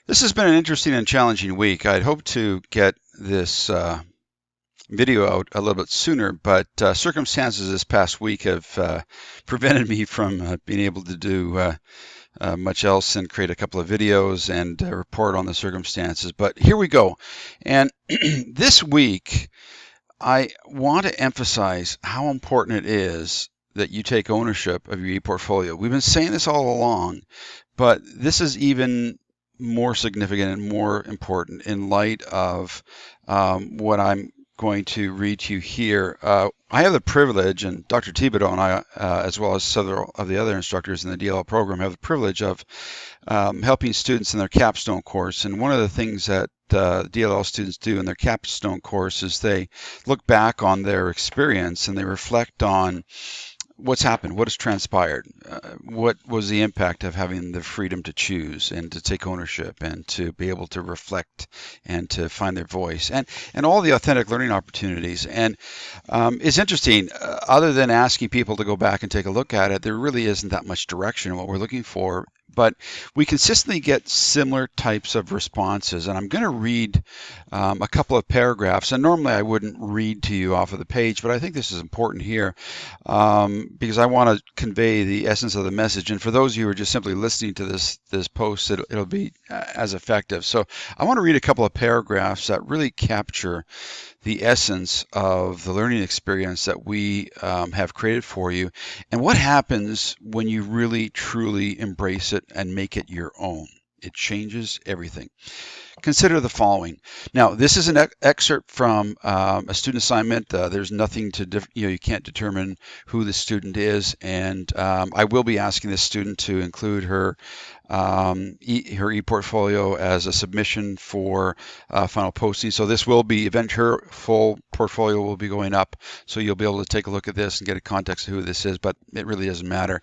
This has been an interesting and challenging week. I'd hoped to get this video out a little bit sooner, but circumstances this past week have prevented me from being able to do much else and create a couple of videos and report on the circumstances. But here we go. And this week, I want to emphasize how important it is that you take ownership of your e-portfolio. We've been saying this all along, but this is even more significant and more important in light of what I'm going to read to you here. I have the privilege, and Dr. Thibodeau and I, as well as several of the other instructors in the DLL program, have the privilege of helping students in their capstone course. And one of the things that DLL students do in their capstone course is they look back on their experience and they reflect on what's happened, what has transpired, what was the impact of having the freedom to choose and to take ownership and to be able to reflect and to find their voice and all the authentic learning opportunities. And it's interesting, other than asking people to go back and take a look at it, there really isn't that much direction in what we're looking for. But we consistently get similar types of responses. And I'm going to read a couple of paragraphs. And normally I wouldn't read to you off of the page, but I think this is important here because I want to convey the essence of the message. And for those of you who are just simply listening to this post, it'll be as effective. So I want to read a couple of paragraphs that really capture the essence of the learning experience that we have created for you, and what happens when you really truly embrace it and make it your own. It changes everything. Consider the following. Now, this is an excerpt from a student assignment. There's nothing to, you can't determine who the student is, and I will be asking this student to include her e-portfolio as a submission for final posting. So this will be, her full portfolio will be going up, so you'll be able to take a look at this and get a context of who this is, but it really doesn't matter.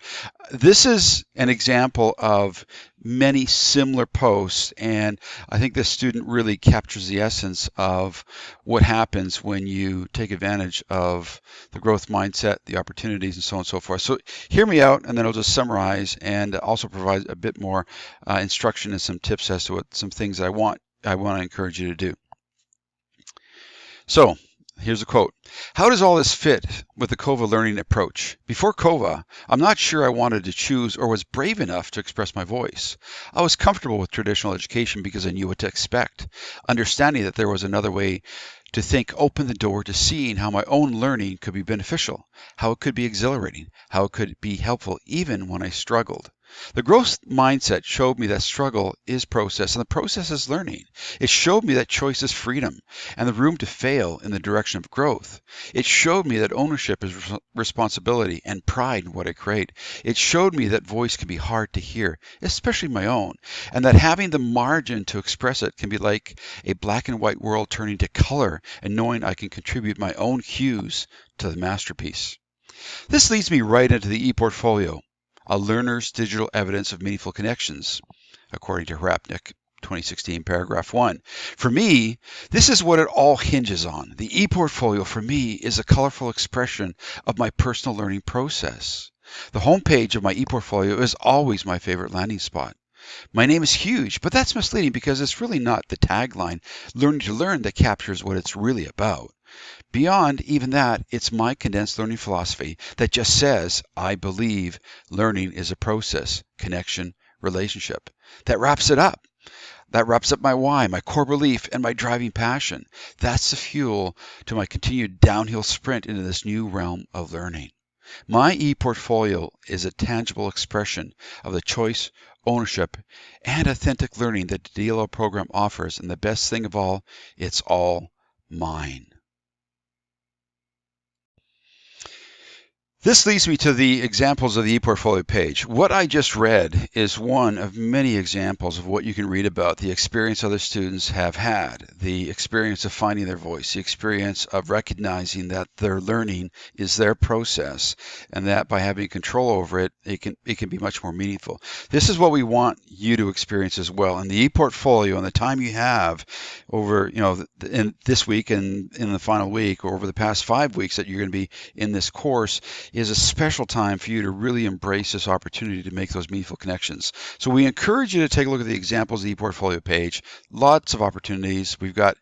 This is an example of many similar posts, and I think this student really captures the essence of what happens when you take advantage of the growth mindset, the opportunities, and so on and so forth. So hear me out, and then I'll just summarize and also provide a bit more instruction and some tips as to what some things I want to encourage you to do. So here's a quote. How does all this fit with the COVA learning approach? Before COVA, I'm not sure I wanted to choose or was brave enough to express my voice. I was comfortable with traditional education because I knew what to expect. Understanding that there was another way to think opened the door to seeing how my own learning could be beneficial, how it could be exhilarating, how it could be helpful even when I struggled. The growth mindset showed me that struggle is process and the process is learning. It showed me that choice is freedom and the room to fail in the direction of growth. It showed me that ownership is responsibility and pride in what I create. It showed me that voice can be hard to hear, especially my own, and that having the margin to express it can be like a black and white world turning to color and knowing I can contribute my own hues to the masterpiece. This leads me right into the e-portfolio. A learner's digital evidence of meaningful connections, according to Hrapnik, 2016, paragraph 1. For me, this is what it all hinges on. The e-portfolio for me is a colorful expression of my personal learning process. The homepage of my e-portfolio is always my favorite landing spot. My name is huge, but that's misleading because it's really not the tagline, learning to learn, that captures what it's really about. Beyond even that, it's my condensed learning philosophy that just says, I believe learning is a process, connection, relationship. That wraps it up. That wraps up my why, my core belief, and my driving passion. That's the fuel to my continued downhill sprint into this new realm of learning. My e-portfolio is a tangible expression of the choice, ownership, and authentic learning that the DLL program offers, and the best thing of all, it's all mine. This leads me to the examples of the ePortfolio page. What I just read is one of many examples of what you can read about the experience other students have had, the experience of finding their voice, the experience of recognizing that their learning is their process, and that by having control over it, it can be much more meaningful. This is what we want you to experience as well. And the ePortfolio and the time you have over, in this week and in the final week, or over the past 5 weeks that you're going to be in this course, is a special time for you to really embrace this opportunity to make those meaningful connections. So we encourage you to take a look at the examples of the ePortfolio page. Lots of opportunities. We've got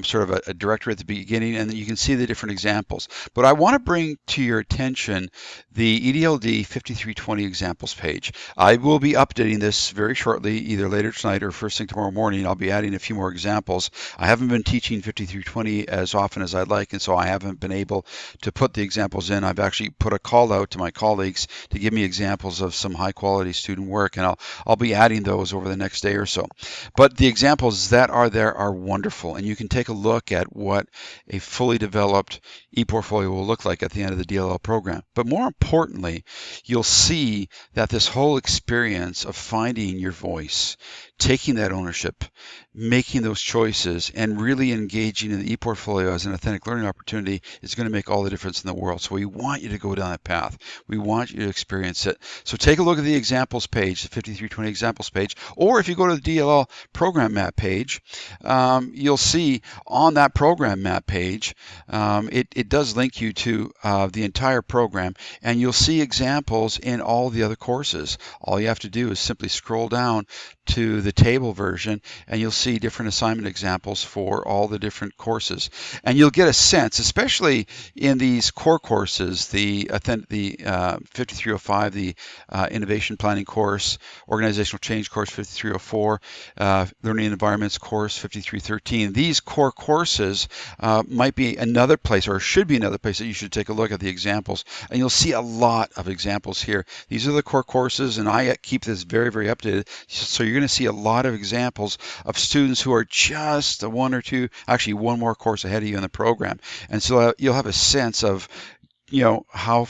sort of a directory at the beginning, and then you can see the different examples. But I want to bring to your attention the EDLD 5320 examples page. I will be updating this very shortly, either later tonight or first thing tomorrow morning. I'll be adding a few more examples. I haven't been teaching 5320 as often as I'd like, and so I haven't been able to put the examples in. I've actually put a call out to my colleagues to give me examples of some high quality student work, and I'll be adding those over the next day or so. But the examples that are there are wonderful, and you can take a look at what a fully developed ePortfolio will look like at the end of the DLL program. But more importantly, you'll see that this whole experience of finding your voice, taking that ownership, making those choices, and really engaging in the ePortfolio as an authentic learning opportunity is going to make all the difference in the world. So we want you to go down that path. We want you to experience it. So take a look at the examples page, the 5320 examples page, or if you go to the DLL program map page, you'll see on that program map page, it does link you to the entire program, and you'll see examples in all the other courses. All you have to do is simply scroll down to the table version, and you'll see different assignment examples for all the different courses. And you'll get a sense, especially in these core courses, the 5305, the Innovation Planning course, Organizational Change course 5304, Learning Environments course 5313. These core courses might be another place, or should be another place, that you should take a look at the examples. And you'll see a lot of examples here. These are the core courses, and I keep this very, very updated. So you're going to see a lot of examples of students who are just one or two, actually one more course ahead of you in the program. And so you'll have a sense of, how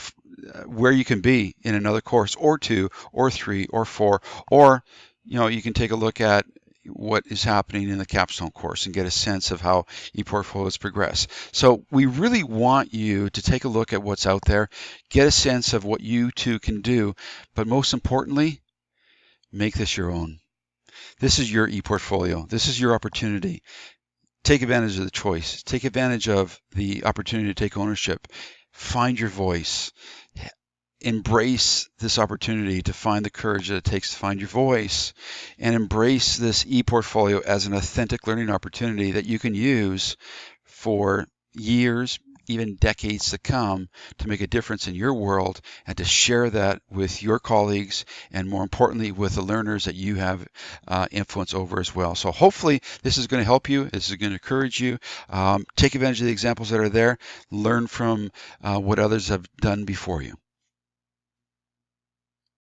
where you can be in another course, or two, or three, or four, or you can take a look at what is happening in the capstone course and get a sense of how ePortfolios progress. So we really want you to take a look at what's out there, get a sense of what you too can do, but most importantly, make this your own. This is your ePortfolio. This is your opportunity. Take advantage of the choice. Take advantage of the opportunity to take ownership. Find your voice. Embrace this opportunity to find the courage that it takes to find your voice, and embrace this ePortfolio as an authentic learning opportunity that you can use for years, even decades to come, to make a difference in your world and to share that with your colleagues, and more importantly with the learners that you have influence over as well. So hopefully this is going to help you. This is going to encourage you. Take advantage of the examples that are there. Learn from what others have done before you.